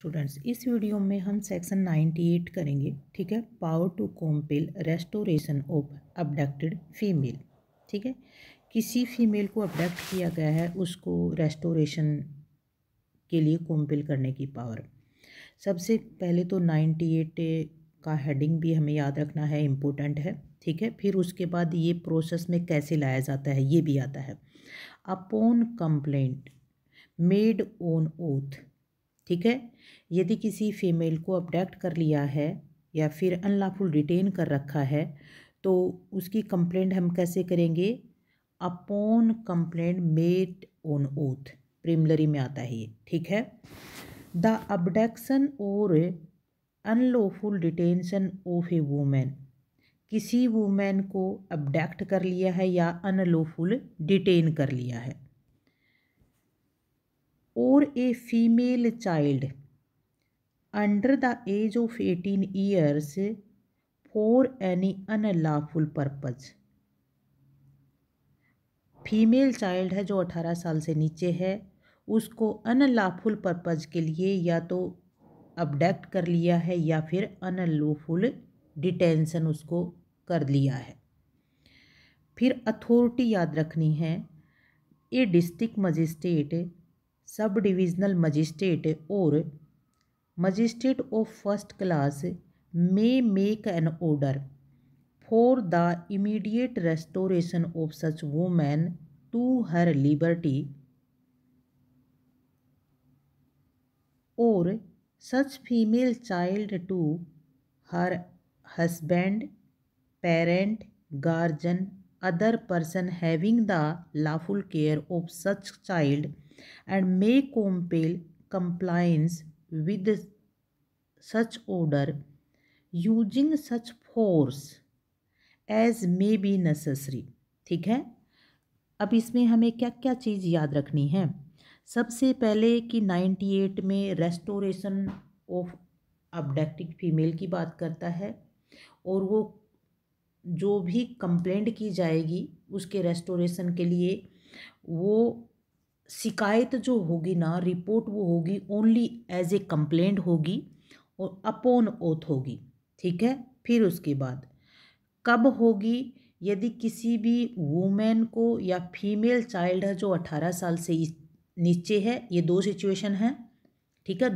Students, इस video में हम सेक्शन 98 करेंगे। ठीक है, power to compel restoration of abducted female. ठीक है, किसी फीमेल को अबडक्ट किया गया है, उसको रेस्टोरेशन के लिए कॉम्पेल करने की पावर। सबसे पहले तो 98 का हेडिंग भी हमें याद रखना है, इम्पोर्टेंट है। ठीक है, फिर उसके बाद ये प्रोसेस में कैसे लाया जाता है ये भी आता है। Upon complaint made on oath. ठीक है, यदि किसी फीमेल को अबडक्ट कर लिया है या फिर अनलॉफुल डिटेन कर रखा है तो उसकी कंप्लेंट हम कैसे करेंगे? Upon complaint made on oath, preliminary में आता है ये। ठीक है, द अबडक्शन और unlawful detention of A women, किसी वुमेन को अबडक्ट कर लिया है या अनलॉफुल डिटेन कर लिया है, और a female child under the age of 18 years for any unlawful purpose. Female child है जो 18 साल से नीचे है, उसको अनलॉफुल पर्पज के लिए या तो अबडक्ट कर लिया है या फिर अनलॉफुल डिटेंशन उसको कर लिया है। फिर अथॉरिटी याद रखनी है, a district magistrate, sub divisional magistrate और magistrate of first class may make an order for the immediate restoration of such woman to her liberty or such female child to her husband, parent, guardian, other person having the lawful care of such child, and may compel compliance with such order using such force as may be necessary. ठीक है, अब इसमें हमें क्या क्या चीज़ याद रखनी है? सबसे पहले कि 98 में रेस्टोरेशन ऑफ अबडक्टेड फीमेल की बात करता है, और वो जो भी कंप्लेंट की जाएगी उसके रेस्टोरेशन के लिए, वो शिकायत जो होगी ना, रिपोर्ट वो होगी ओनली एज ए कंप्लेंट होगी और अपॉन ओथ होगी। ठीक है, फिर उसके बाद कब होगी? यदि किसी भी वुमेन को या फीमेल चाइल्ड है जो 18 साल से नीचे है, ये दो सिचुएशन हैं। ठीक है,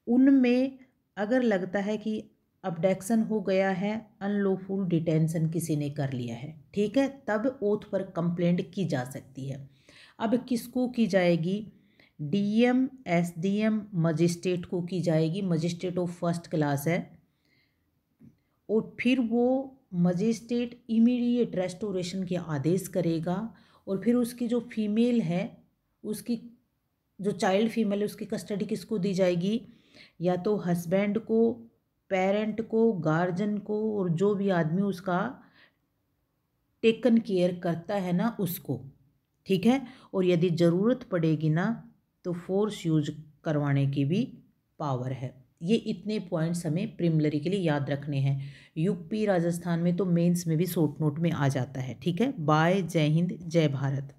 उनमें अगर लगता है कि अबडक्शन हो गया है, अनलॉफुल डिटेंशन किसी ने कर लिया है, ठीक है, तब ओथ पर कंप्लेंट की जा सकती है। अब किसको की जाएगी? डीएम, एसडीएम, मजिस्ट्रेट को की जाएगी। मजिस्ट्रेट ऑफ फर्स्ट क्लास है, और फिर वो मजिस्ट्रेट इमीडिएट रेस्टोरेशन के आदेश करेगा, और फिर उसकी जो फीमेल है, उसकी जो चाइल्ड फीमेल है, उसकी कस्टडी किसको दी जाएगी? या तो हस्बैंड को, पेरेंट को, गार्जियन को, और जो भी आदमी उसका टेकन केयर करता है ना, उसको। ठीक है, और यदि ज़रूरत पड़ेगी ना तो फोर्स यूज करवाने की भी पावर है। ये इतने पॉइंट्स हमें प्रिमिलरी के लिए याद रखने हैं। यूपी राजस्थान में तो मेंस में भी शॉर्ट नोट में आ जाता है। ठीक है, बाय, जय हिंद, जय भारत।